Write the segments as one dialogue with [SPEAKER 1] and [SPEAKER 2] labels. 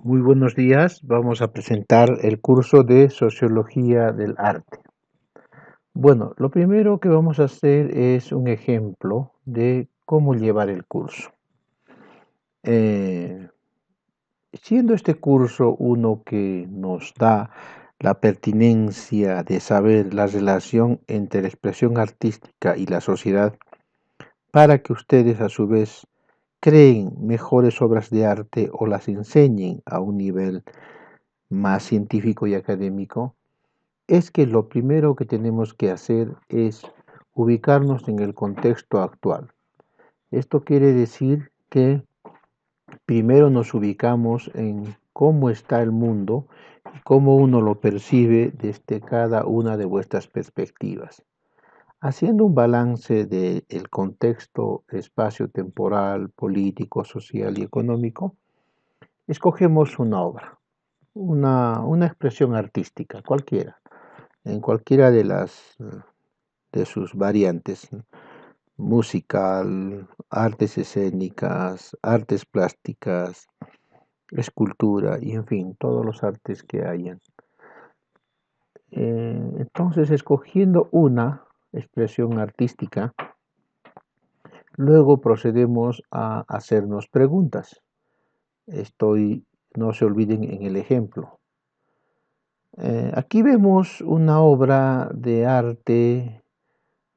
[SPEAKER 1] Muy buenos días, vamos a presentar el curso de Sociología del Arte. Bueno, lo primero que vamos a hacer es un ejemplo de cómo llevar el curso. Eh, Siendo este curso uno que nos da la pertinencia de saber la relación entre la expresión artística y la sociedad, para que ustedes a su vez creen mejores obras de arte o las enseñen a un nivel más científico y académico, es que lo primero que tenemos que hacer es ubicarnos en el contexto actual. Esto quiere decir que primero nos ubicamos en cómo está el mundo y cómo uno lo percibe desde cada una de vuestras perspectivas. Haciendo un balance del contexto espacio-temporal, político, social y económico, escogemos una obra, una expresión artística, cualquiera, en cualquiera de sus variantes: musical, artes escénicas, artes plásticas, escultura y en fin, todos los artes que hayan. Entonces, escogiendo una expresión artística, luego procedemos a hacernos preguntas. No se olviden en el ejemplo. Aquí vemos una obra de arte,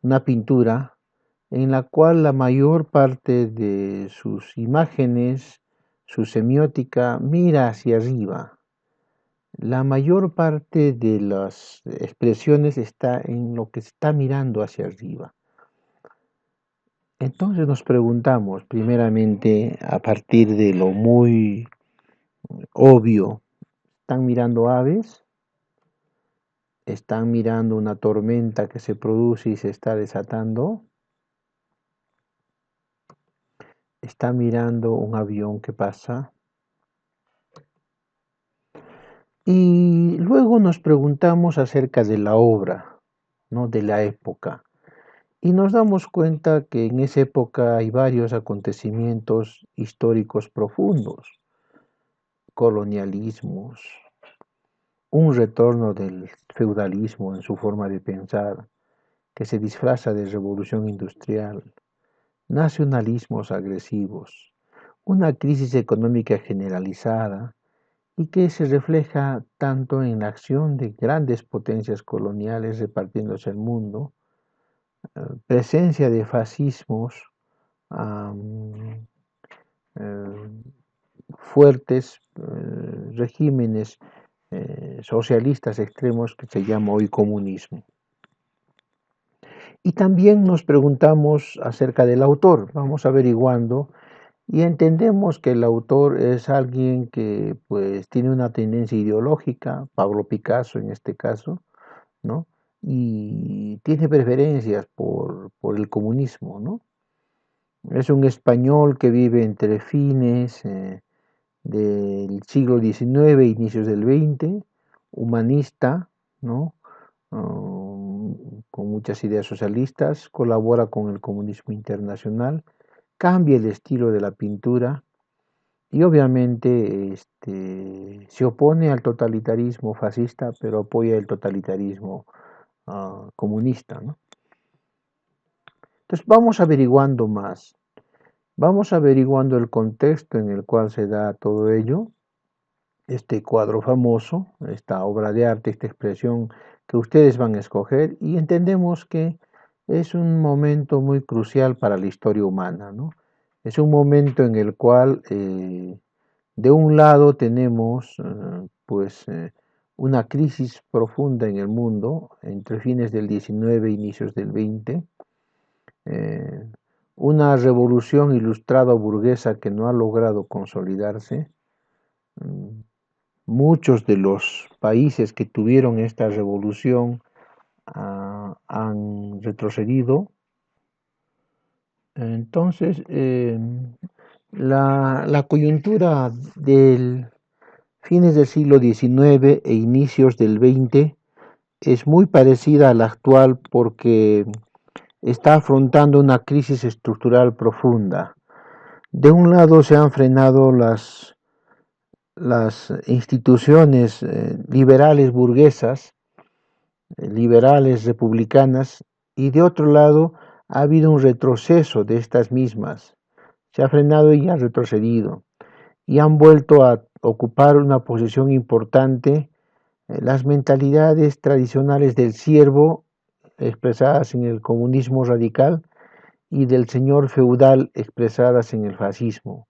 [SPEAKER 1] una pintura, en la cual la mayor parte de sus imágenes, su semiótica, mira hacia arriba. La mayor parte de las expresiones está en lo que está mirando hacia arriba. Entonces nos preguntamos, primeramente, a partir de lo muy obvio: ¿están mirando aves? ¿Están mirando una tormenta que se produce y se está desatando? ¿Está mirando un avión que pasa? Y luego nos preguntamos acerca de la obra, ¿no? De la época. Y nos damos cuenta que en esa época hay varios acontecimientos históricos profundos: colonialismos, un retorno del feudalismo en su forma de pensar, que se disfraza de revolución industrial, nacionalismos agresivos, una crisis económica generalizada y que se refleja tanto en la acción de grandes potencias coloniales repartiéndose el mundo, presencia de fascismos, am, eh, fuertes regímenes socialistas extremos que se llama hoy comunismo. Y también nos preguntamos acerca del autor, vamos averiguando y entendemos que el autor es alguien que pues tiene una tendencia ideológica, Pablo Picasso en este caso, ¿no? Y tiene preferencias por el comunismo, ¿no? Es un español que vive entre fines del siglo XIX e inicios del XX, humanista, ¿no? Con muchas ideas socialistas, colabora con el comunismo internacional, cambia el estilo de la pintura y obviamente se opone al totalitarismo fascista, pero apoya el totalitarismo comunista, ¿no? Entonces vamos averiguando más, vamos averiguando el contexto en el cual se da todo ello, este cuadro famoso, esta obra de arte, esta expresión que ustedes van a escoger, y entendemos que es un momento muy crucial para la historia humana, ¿no? Es un momento en el cual de un lado tenemos una crisis profunda en el mundo entre fines del XIX e inicios del XX, eh, una revolución ilustrada burguesa que no ha logrado consolidarse. Muchos de los países que tuvieron esta revolución han retrocedido. Entonces, la coyuntura del fines del siglo XIX e inicios del XX es muy parecida a la actual porque está afrontando una crisis estructural profunda. De un lado se han frenado las las instituciones liberales burguesas, liberales republicanas, y de otro lado ha habido un retroceso de estas mismas. Se ha frenado y ha retrocedido, y han vuelto a ocupar una posición importante las mentalidades tradicionales del siervo expresadas en el comunismo radical y del señor feudal expresadas en el fascismo.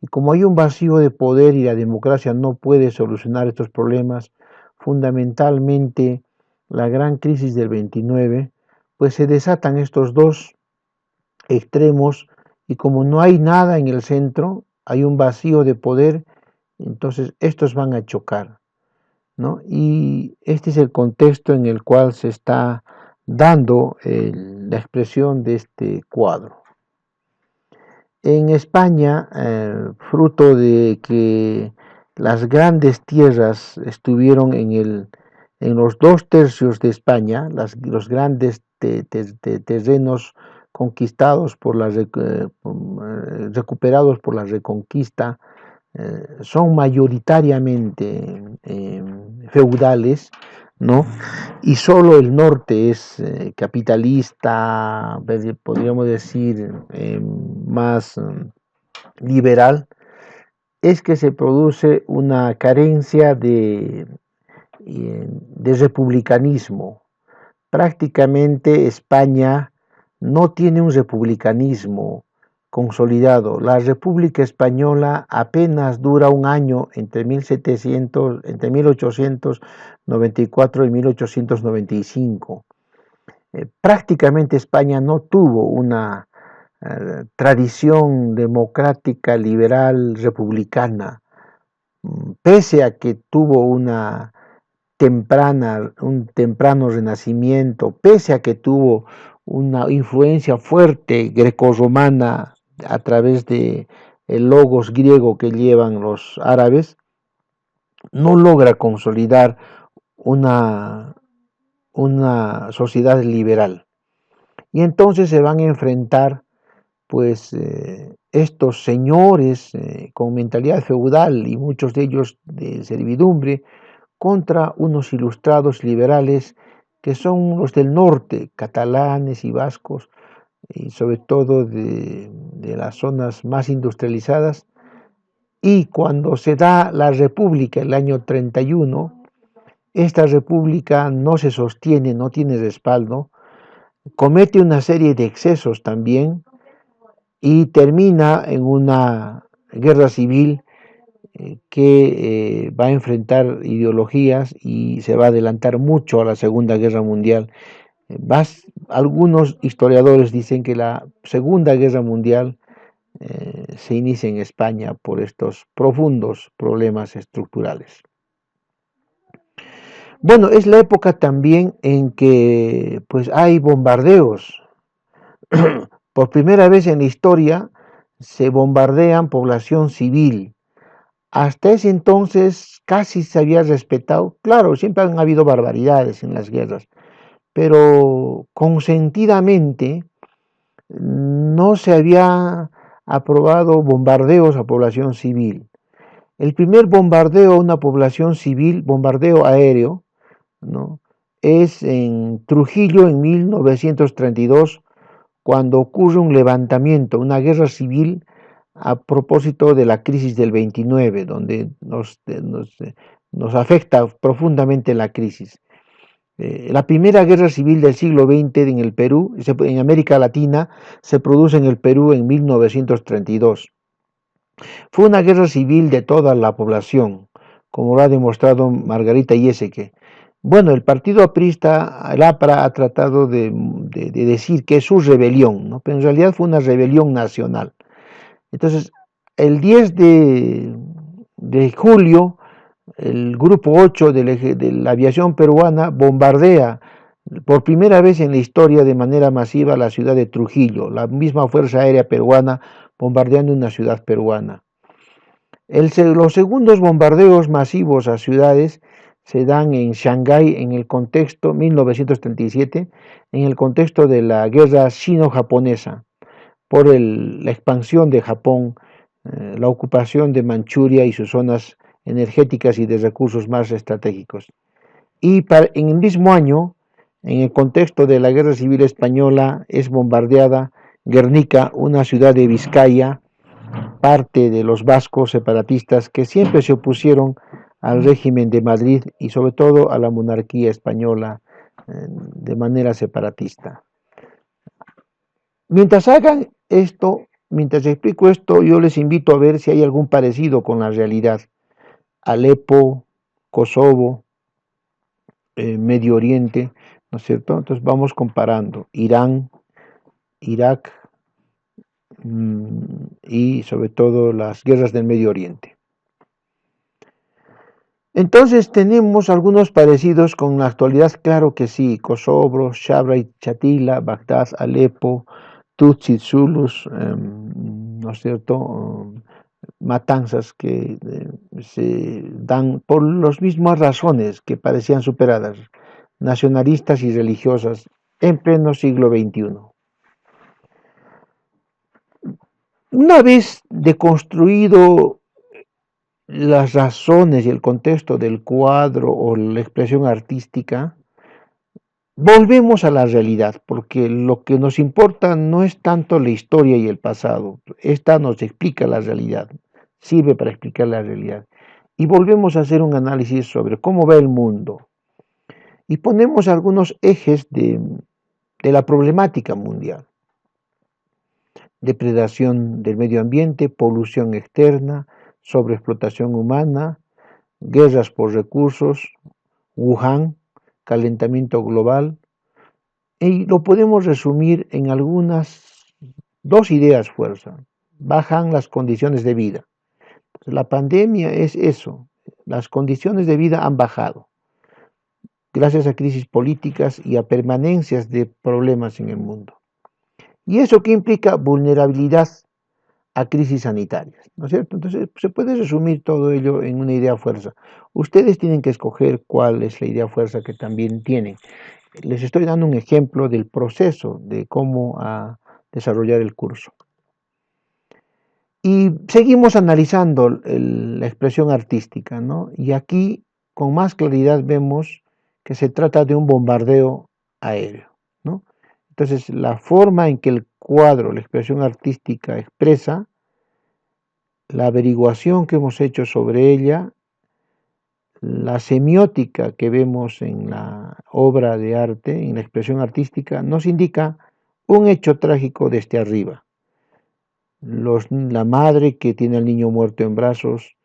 [SPEAKER 1] Y como hay un vacío de poder y la democracia no puede solucionar estos problemas, fundamentalmente la gran crisis del 29, pues se desatan estos dos extremos y como no hay nada en el centro, hay un vacío de poder, entonces estos van a chocar, ¿no? Y este es el contexto en el cual se está dando la expresión de este cuadro. En España, fruto de que las grandes tierras estuvieron en los 2/3 de España, los grandes terrenos conquistados por recuperados por la Reconquista, son mayoritariamente feudales, ¿no? Y solo el norte es capitalista, podríamos decir, más liberal. Es que se produce una carencia de republicanismo. Prácticamente España no tiene un republicanismo consolidado. La República Española apenas dura un año entre 1894 y 1895. Prácticamente España no tuvo una tradición democrática, liberal, republicana, pese a que tuvo un temprano renacimiento, pese a que tuvo una influencia fuerte grecorromana a través de el logos griego que llevan los árabes, no logra consolidar una sociedad liberal. Y entonces se van a enfrentar pues estos señores con mentalidad feudal y muchos de ellos de servidumbre contra unos ilustrados liberales que son los del norte, catalanes y vascos, y sobre todo de las zonas más industrializadas. Y cuando se da la república el año 31, esta república no se sostiene, no tiene respaldo, comete una serie de excesos también y termina en una guerra civil que va a enfrentar ideologías y se va a adelantar mucho a la Segunda Guerra Mundial. Algunos historiadores dicen que la Segunda Guerra Mundial se inicia en España por estos profundos problemas estructurales. Bueno, es la época también en que pues hay bombardeos. Por primera vez en la historia se bombardean población civil. Hasta ese entonces casi se había respetado, claro, siempre han habido barbaridades en las guerras, pero consentidamente no se había aprobado bombardeos a población civil. El primer bombardeo a una población civil, bombardeo aéreo, ¿no?, es en Trujillo en 1932, cuando ocurre un levantamiento, una guerra civil a propósito de la crisis del 29, donde nos afecta profundamente la crisis. La primera guerra civil del siglo XX en el Perú, en América Latina, se produce en el Perú en 1932. Fue una guerra civil de toda la población, como lo ha demostrado Margarita Yeseke. Bueno, el partido aprista, el APRA, ha tratado de decir que es su rebelión, ¿no?, pero en realidad fue una rebelión nacional. Entonces, el 10 de julio, el grupo 8 de la aviación peruana bombardea por primera vez en la historia de manera masiva la ciudad de Trujillo, la misma Fuerza Aérea Peruana bombardeando una ciudad peruana. Los segundos bombardeos masivos a ciudades se dan en Shanghái en el contexto 1937, en el contexto de la guerra sino-japonesa, por la expansión de Japón, la ocupación de Manchuria y sus zonas energéticas y de recursos más estratégicos. Y en el mismo año, en el contexto de la Guerra Civil Española, es bombardeada Guernica, una ciudad de Vizcaya, parte de los vascos separatistas que siempre se opusieron al régimen de Madrid y sobre todo a la monarquía española de manera separatista. Mientras hagan esto, mientras explico esto, yo les invito a ver si hay algún parecido con la realidad. Alepo, Kosovo, Medio Oriente, ¿no es cierto? Entonces vamos comparando Irán, Irak y sobre todo las guerras del Medio Oriente. Entonces tenemos algunos parecidos con la actualidad, claro que sí, Kosovo, Shabra y Chatila, Bagdad, Alepo, Tutsi, Zulus, ¿no es cierto? Matanzas que se dan por las mismas razones que parecían superadas, nacionalistas y religiosas, en pleno siglo XXI. Una vez deconstruido las razones y el contexto del cuadro o la expresión artística, volvemos a la realidad, porque lo que nos importa no es tanto la historia y el pasado, esta nos explica la realidad, sirve para explicar la realidad. Y volvemos a hacer un análisis sobre cómo va el mundo. Y ponemos algunos ejes de la problemática mundial. Depredación del medio ambiente, polución externa, sobreexplotación humana, guerras por recursos, Wuhan, calentamiento global, y lo podemos resumir en dos ideas fuerza. Bajan las condiciones de vida. La pandemia es eso, las condiciones de vida han bajado, gracias a crisis políticas y a permanencias de problemas en el mundo. ¿Y eso qué implica? Vulnerabilidad a crisis sanitarias, ¿no es cierto? Entonces, se puede resumir todo ello en una idea fuerza. Ustedes tienen que escoger cuál es la idea fuerza que también tienen. Les estoy dando un ejemplo del proceso de cómo desarrollar el curso. Y seguimos analizando la expresión artística, ¿no? Y aquí con más claridad vemos que se trata de un bombardeo aéreo, ¿no? Entonces, la forma en que el cuadro, la expresión artística expresa, la averiguación que hemos hecho sobre ella, la semiótica que vemos en la obra de arte, en la expresión artística, nos indica un hecho trágico desde arriba. La madre que tiene al niño muerto en brazos,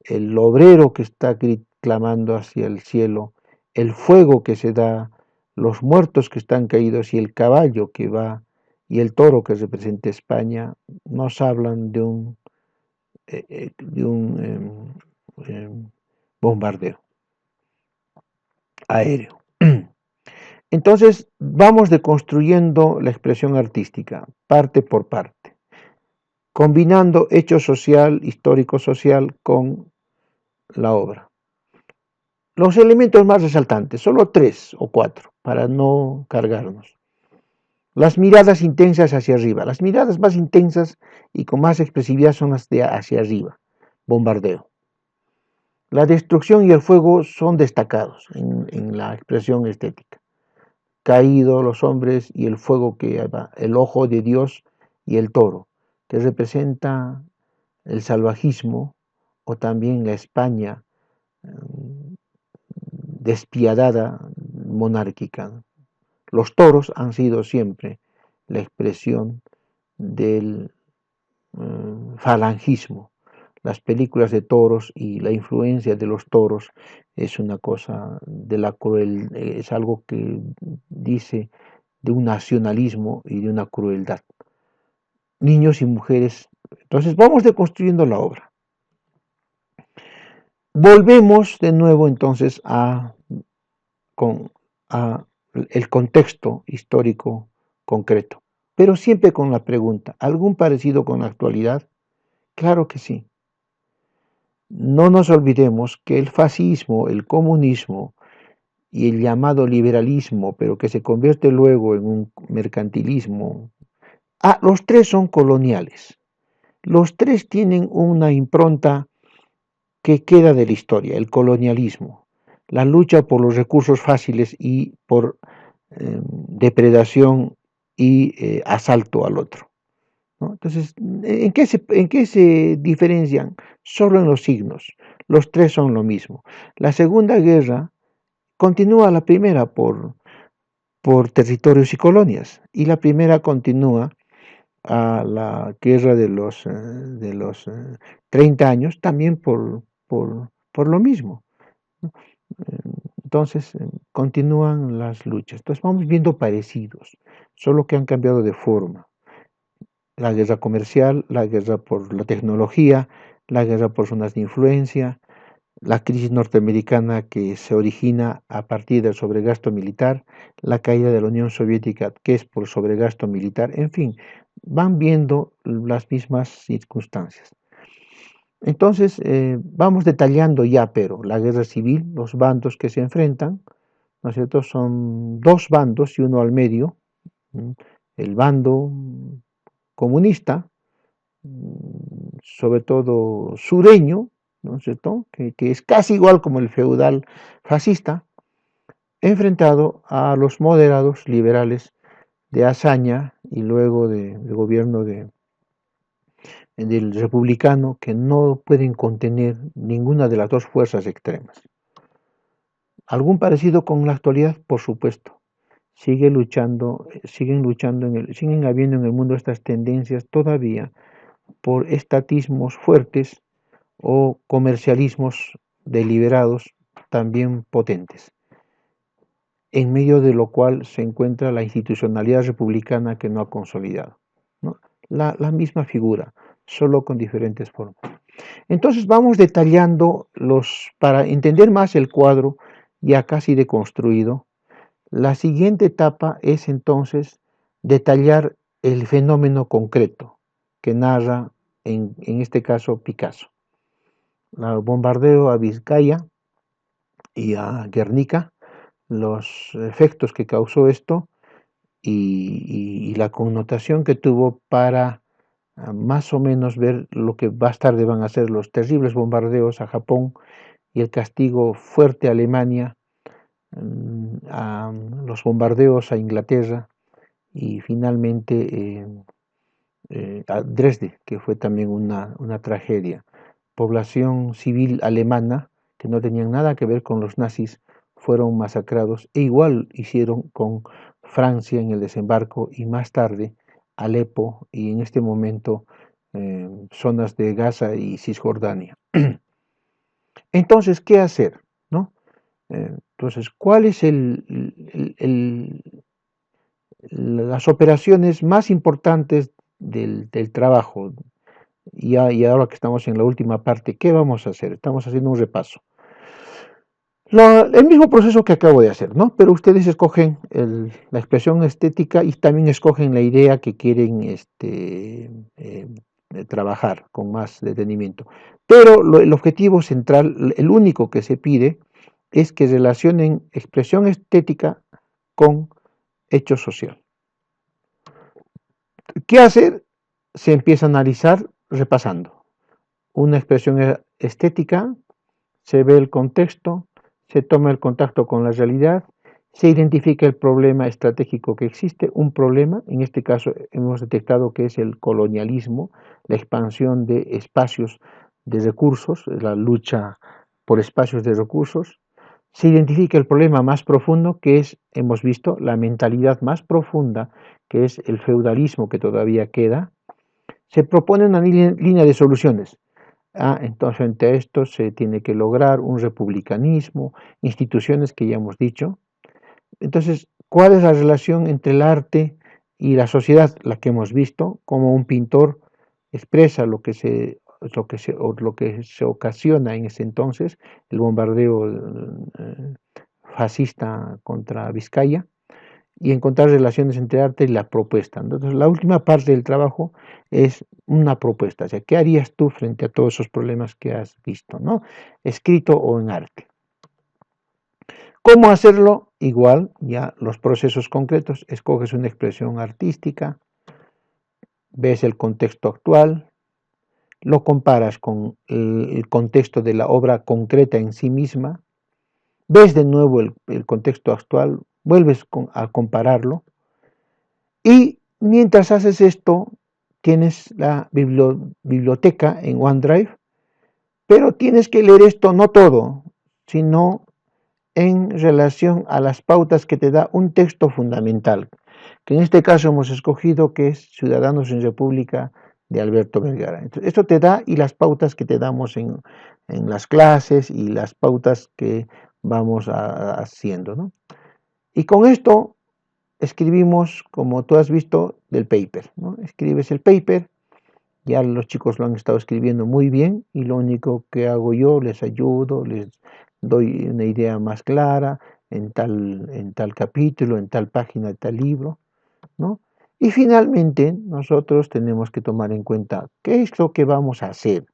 [SPEAKER 1] el obrero que está clamando hacia el cielo, el fuego que se da, los muertos que están caídos y el caballo que va y el toro que representa España, nos hablan de un bombardeo aéreo. Entonces vamos deconstruyendo la expresión artística, parte por parte, combinando hecho social, histórico-social con la obra. Los elementos más resaltantes, solo 3 o 4, para no cargarnos. Las miradas intensas hacia arriba. Las miradas más intensas y con más expresividad son las de hacia arriba. Bombardeo. La destrucción y el fuego son destacados en la expresión estética. Caído los hombres y el fuego que va, el ojo de Dios y el toro, que representa el salvajismo o también la España despiadada monárquica. Los toros han sido siempre la expresión del falangismo. Las películas de toros y la influencia de los toros es una cosa de la cruel, es algo que dice de un nacionalismo y de una crueldad. Niños y mujeres. Entonces vamos deconstruyendo la obra. Volvemos de nuevo entonces a el contexto histórico concreto, pero siempre con la pregunta, ¿algún parecido con la actualidad? Claro que sí. No nos olvidemos que el fascismo, el comunismo y el llamado liberalismo, pero que se convierte luego en un mercantilismo, los tres son coloniales. Los tres tienen una impronta ¿qué queda de la historia? El colonialismo, la lucha por los recursos fáciles y por depredación y asalto al otro, ¿no? Entonces, en qué se diferencian? Solo en los signos. Los tres son lo mismo. La Segunda Guerra continúa la primera por territorios y colonias, y la primera continúa a la guerra de los 30 años también por lo mismo. Entonces, continúan las luchas. Entonces, vamos viendo parecidos, solo que han cambiado de forma. La guerra comercial, la guerra por la tecnología, la guerra por zonas de influencia, la crisis norteamericana que se origina a partir del sobregasto militar, la caída de la Unión Soviética que es por sobregasto militar, en fin, van viendo las mismas circunstancias. Entonces, vamos detallando ya, pero la guerra civil, los bandos que se enfrentan, ¿no es cierto? Son dos bandos y uno al medio, el bando comunista, sobre todo sureño, ¿no es cierto?, que es casi igual como el feudal fascista, enfrentado a los moderados liberales de Azaña y luego del gobierno del republicano, que no pueden contener ninguna de las dos fuerzas extremas. ¿Algún parecido con la actualidad? Por supuesto. Siguen luchando siguen habiendo en el mundo estas tendencias todavía por estatismos fuertes o comercialismos deliberados también potentes, en medio de lo cual se encuentra la institucionalidad republicana que no ha consolidado, ¿no? La misma figura, solo con diferentes formas. Entonces vamos detallando para entender más el cuadro ya casi deconstruido. La siguiente etapa es entonces detallar el fenómeno concreto que narra en este caso Picasso. El bombardeo a Vizcaya y a Guernica, los efectos que causó esto y la connotación que tuvo para más o menos ver lo que más tarde van a ser los terribles bombardeos a Japón y el castigo fuerte a Alemania, a los bombardeos a Inglaterra y finalmente a Dresde, que fue también una tragedia. Población civil alemana que no tenían nada que ver con los nazis fueron masacrados e igual hicieron con Francia en el desembarco y más tarde Alepo y en este momento zonas de Gaza y Cisjordania. Entonces, ¿qué hacer? ¿No? Entonces, ¿cuáles las operaciones más importantes del trabajo? Y ahora que estamos en la última parte, ¿qué vamos a hacer? Estamos haciendo un repaso. El mismo proceso que acabo de hacer, ¿no? Pero ustedes escogen la expresión estética y también escogen la idea que quieren trabajar con más detenimiento. Pero el objetivo central, el único que se pide, es que relacionen expresión estética con hecho social. ¿Qué hacer? Se empieza a analizar repasando. Una expresión estética, se ve el contexto, se toma el contacto con la realidad, se identifica el problema estratégico que existe, un problema, en este caso hemos detectado que es el colonialismo, la expansión de espacios de recursos, la lucha por espacios de recursos, se identifica el problema más profundo que es, hemos visto, la mentalidad más profunda, que es el feudalismo que todavía queda, se propone una línea de soluciones. Entonces, frente a esto se tiene que lograr un republicanismo, instituciones que ya hemos dicho. Entonces, ¿cuál es la relación entre el arte y la sociedad? La que hemos visto, como un pintor expresa lo que se ocasiona en ese entonces, el bombardeo fascista contra Vizcaya, y encontrar relaciones entre arte y la propuesta. Entonces, la última parte del trabajo es una propuesta, o sea, ¿qué harías tú frente a todos esos problemas que has visto, ¿no? Escrito o en arte. ¿Cómo hacerlo? Igual, ya los procesos concretos, escoges una expresión artística, ves el contexto actual, lo comparas con el contexto de la obra concreta en sí misma, ves de nuevo el contexto actual, vuelves a compararlo y mientras haces esto tienes la biblioteca en OneDrive, pero tienes que leer esto no todo, sino en relación a las pautas que te da un texto fundamental, que en este caso hemos escogido, que es Ciudadanos en República de Alberto Vergara. Entonces, esto te da, y las pautas que te damos en las clases y las pautas que vamos haciendo, ¿no? Y con esto escribimos, como tú has visto, del paper, ¿no? Escribes el paper, ya los chicos lo han estado escribiendo muy bien y lo único que hago yo, les ayudo, les doy una idea más clara en tal capítulo, en tal página, en tal libro, ¿no? Y finalmente nosotros tenemos que tomar en cuenta qué es lo que vamos a hacer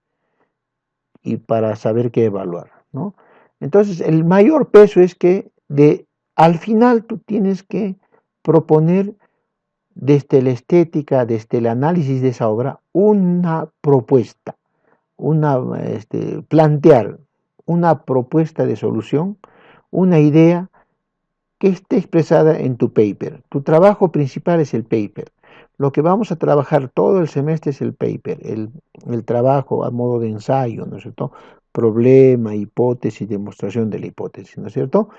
[SPEAKER 1] y para saber qué evaluar, ¿no? Entonces, el mayor peso es que al final tú tienes que proponer desde la estética, desde el análisis de esa obra, una propuesta, plantear una propuesta de solución, una idea que esté expresada en tu paper. Tu trabajo principal es el paper. Lo que vamos a trabajar todo el semestre es el paper, el trabajo a modo de ensayo, ¿no es cierto? Problema, hipótesis, demostración de la hipótesis, ¿no es cierto?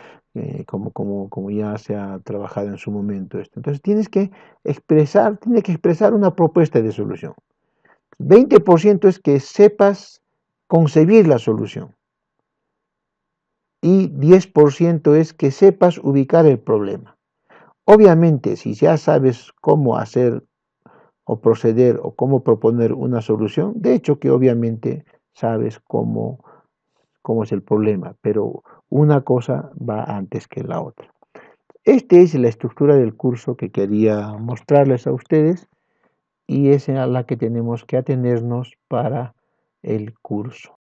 [SPEAKER 1] Como ya se ha trabajado en su momento esto. Entonces tienes que expresar una propuesta de solución. 20% es que sepas concebir la solución y 10% es que sepas ubicar el problema. Obviamente, si ya sabes cómo hacer o proceder o cómo proponer una solución, de hecho que obviamente sabes cómo es el problema, pero una cosa va antes que la otra. Esta es la estructura del curso que quería mostrarles a ustedes y es a la que tenemos que atenernos para el curso.